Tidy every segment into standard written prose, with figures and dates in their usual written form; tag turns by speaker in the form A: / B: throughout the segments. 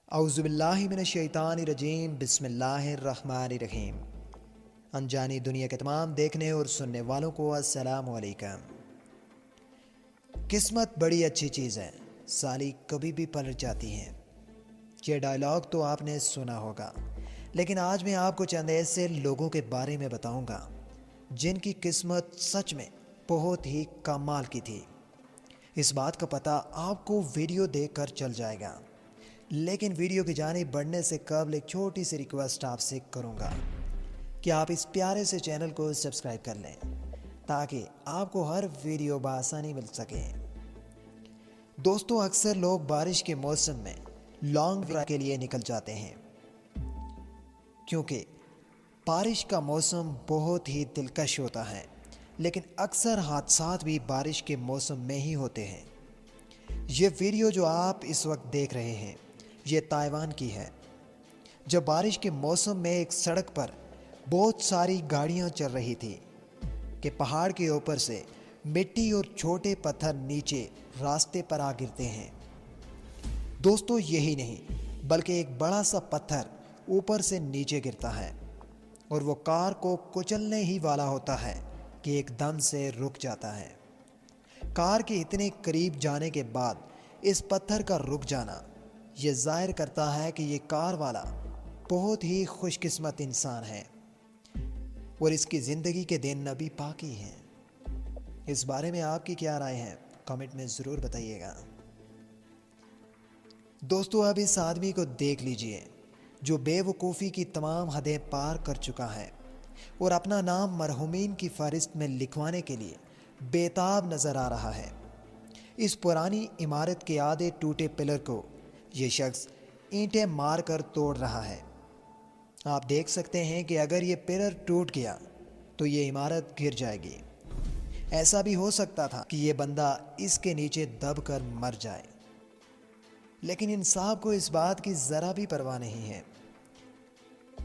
A: اعوذ باللہ من الشیطان الرجیم بسم اللہ الرحمن الرحیم۔ انجانی دنیا کے تمام دیکھنے اور سننے والوں کو السلام علیکم۔ قسمت بڑی اچھی چیز ہے، سالی کبھی بھی پلٹ جاتی ہے۔ یہ ڈائلاگ تو آپ نے سنا ہوگا، لیکن آج میں آپ کو چند ایسے لوگوں کے بارے میں بتاؤں گا جن کی قسمت سچ میں بہت ہی کمال کی تھی۔ اس بات کا پتہ آپ کو ویڈیو دیکھ کر چل جائے گا، لیکن ویڈیو کی جانب بڑھنے سے قبل ایک چھوٹی سی ریکویسٹ آپ سے کروں گا کہ آپ اس پیارے سے چینل کو سبسکرائب کر لیں تاکہ آپ کو ہر ویڈیو بآسانی مل سکے۔ دوستو، اکثر لوگ بارش کے موسم میں لانگ ڈرائیو کے لیے نکل جاتے ہیں کیونکہ بارش کا موسم بہت ہی دلکش ہوتا ہے، لیکن اکثر حادثات بھی بارش کے موسم میں ہی ہوتے ہیں۔ یہ ویڈیو جو آپ اس وقت دیکھ رہے ہیں یہ تائیوان کی ہے، جب بارش کے موسم میں ایک سڑک پر بہت ساری گاڑیاں چل رہی تھی کہ پہاڑ کے اوپر سے مٹی اور چھوٹے پتھر نیچے راستے پر آ گرتے ہیں۔ دوستو، یہی نہیں بلکہ ایک بڑا سا پتھر اوپر سے نیچے گرتا ہے اور وہ کار کو کچلنے ہی والا ہوتا ہے کہ ایک دم سے رک جاتا ہے۔ کار کے اتنے قریب جانے کے بعد اس پتھر کا رک جانا یہ ظاہر کرتا ہے کہ یہ کار والا بہت ہی خوش قسمت انسان ہے اور اس کی زندگی کے دن ابھی باقی ہیں۔ اس بارے میں آپ کی کیا رائے ہے؟ کمنٹ میں ضرور بتائیے گا۔ دوستو، اب اس آدمی کو دیکھ لیجئے جو بے وقوفی کی تمام حدیں پار کر چکا ہے اور اپنا نام مرحومین کی فہرست میں لکھوانے کے لیے بےتاب نظر آ رہا ہے۔ اس پرانی عمارت کے آدھے ٹوٹے پلر کو یہ شخص اینٹیں مار کر توڑ رہا ہے۔ آپ دیکھ سکتے ہیں کہ اگر یہ پلر ٹوٹ گیا تو یہ عمارت گر جائے گی۔ ایسا بھی ہو سکتا تھا کہ یہ بندہ اس کے نیچے دب کر مر جائے، لیکن ان صاحب کو اس بات کی ذرا بھی پرواہ نہیں ہے۔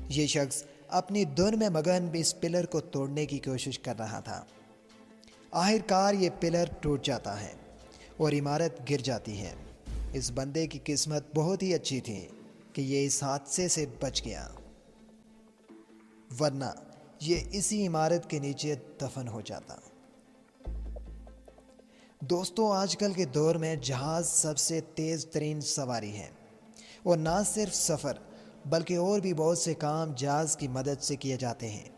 A: یہ شخص اپنی دھن میں مگن اس پلر کو توڑنے کی کوشش کر رہا تھا۔ آخر کار یہ پلر ٹوٹ جاتا ہے اور عمارت گر جاتی ہے۔ اس بندے کی قسمت بہت ہی اچھی تھی کہ یہ اس حادثے سے بچ گیا، ورنہ یہ اسی عمارت کے نیچے دفن ہو جاتا۔ دوستو، آج کل کے دور میں جہاز سب سے تیز ترین سواری ہے اور نہ صرف سفر بلکہ اور بھی بہت سے کام جہاز کی مدد سے کیے جاتے ہیں۔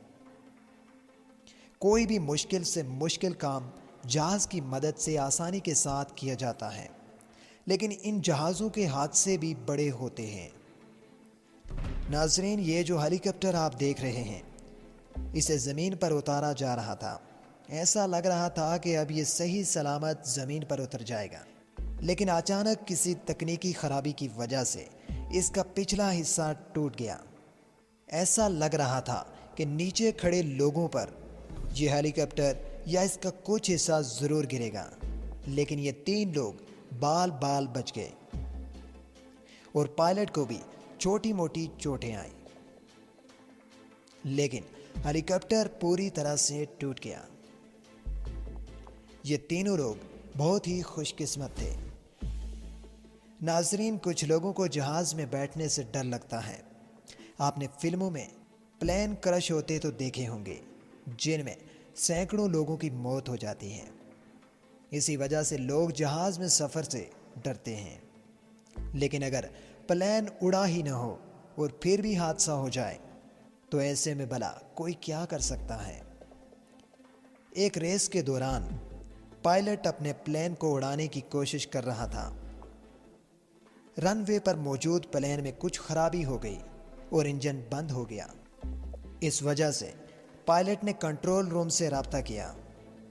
A: کوئی بھی مشکل سے مشکل کام جہاز کی مدد سے آسانی کے ساتھ کیا جاتا ہے، لیکن ان جہازوں کے حادثے بھی بڑے ہوتے ہیں۔ ناظرین، یہ جو ہیلی کاپٹر آپ دیکھ رہے ہیں اسے زمین پر اتارا جا رہا تھا۔ ایسا لگ رہا تھا کہ اب یہ صحیح سلامت زمین پر اتر جائے گا، لیکن اچانک کسی تکنیکی خرابی کی وجہ سے اس کا پچھلا حصہ ٹوٹ گیا۔ ایسا لگ رہا تھا کہ نیچے کھڑے لوگوں پر یہ ہیلی کاپٹر یا اس کا کچھ حصہ ضرور گرے گا، لیکن یہ تین لوگ بال بال بچ گئے اور پائلٹ کو بھی چھوٹی موٹی چوٹیں آئیں، لیکن ہیلی کاپٹر پوری طرح سے ٹوٹ گیا۔ یہ تینوں لوگ بہت ہی خوش قسمت تھے۔ ناظرین، کچھ لوگوں کو جہاز میں بیٹھنے سے ڈر لگتا ہے۔ آپ نے فلموں میں پلین کرش ہوتے تو دیکھے ہوں گے جن میں سینکڑوں لوگوں کی موت ہو جاتی ہے۔ اسی وجہ سے لوگ جہاز میں سفر سے ڈرتے ہیں، لیکن اگر پلین اڑا ہی نہ ہو اور پھر بھی حادثہ ہو جائے تو ایسے میں بھلا کوئی کیا کر سکتا ہے۔ ایک ریس کے دوران پائلٹ اپنے پلین کو اڑانے کی کوشش کر رہا تھا۔ رن وے پر موجود پلین میں کچھ خرابی ہو گئی اور انجن بند ہو گیا۔ اس وجہ سے پائلٹ نے کنٹرول روم سے رابطہ کیا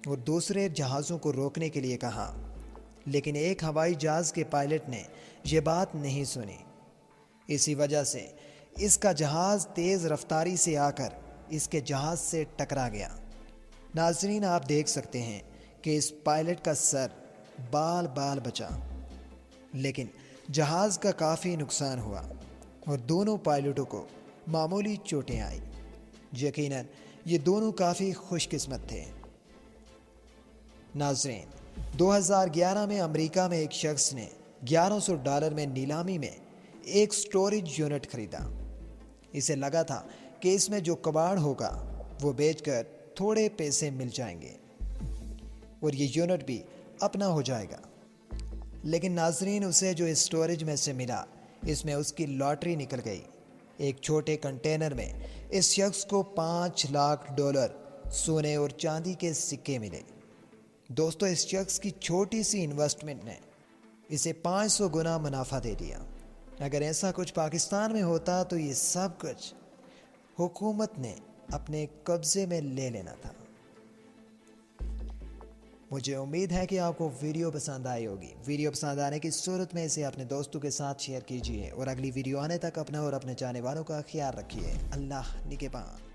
A: اور دوسرے جہازوں کو روکنے کے لیے کہا، لیکن ایک ہوائی جہاز کے پائلٹ نے یہ بات نہیں سنی۔ اسی وجہ سے اس کا جہاز تیز رفتاری سے آ کر اس کے جہاز سے ٹکرا گیا۔ ناظرین، آپ دیکھ سکتے ہیں کہ اس پائلٹ کا سر بال بال بچا، لیکن جہاز کا کافی نقصان ہوا اور دونوں پائلٹوں کو معمولی چوٹیں آئیں۔ یقیناً یہ دونوں کافی خوش قسمت تھے۔ ناظرین، 2011 میں امریکہ میں ایک شخص نے $1100 میں نیلامی میں ایک سٹوریج یونٹ خریدا۔ اسے لگا تھا کہ اس میں جو کباڑ ہوگا وہ بیچ کر تھوڑے پیسے مل جائیں گے اور یہ یونٹ بھی اپنا ہو جائے گا۔ لیکن ناظرین، اسے جو اسٹوریج میں سے ملا اس میں اس کی لاٹری نکل گئی۔ ایک چھوٹے کنٹینر میں اس شخص کو $5 لاکھ سونے اور چاندی کے سکے ملے۔ دوستو، اس شخص کی چھوٹی سی انویسٹمنٹ نے اسے 500 گنا منافع دے دیا۔ اگر ایسا کچھ پاکستان میں ہوتا تو یہ سب کچھ حکومت نے اپنے قبضے میں لے لینا تھا۔ مجھے امید ہے کہ آپ کو ویڈیو پسند آئی ہوگی۔ ویڈیو پسند آنے کی صورت میں اسے اپنے دوستوں کے ساتھ شیئر کیجیے اور اگلی ویڈیو آنے تک اپنا اور اپنے جانے والوں کا خیال رکھیے۔ اللہ نگہبان۔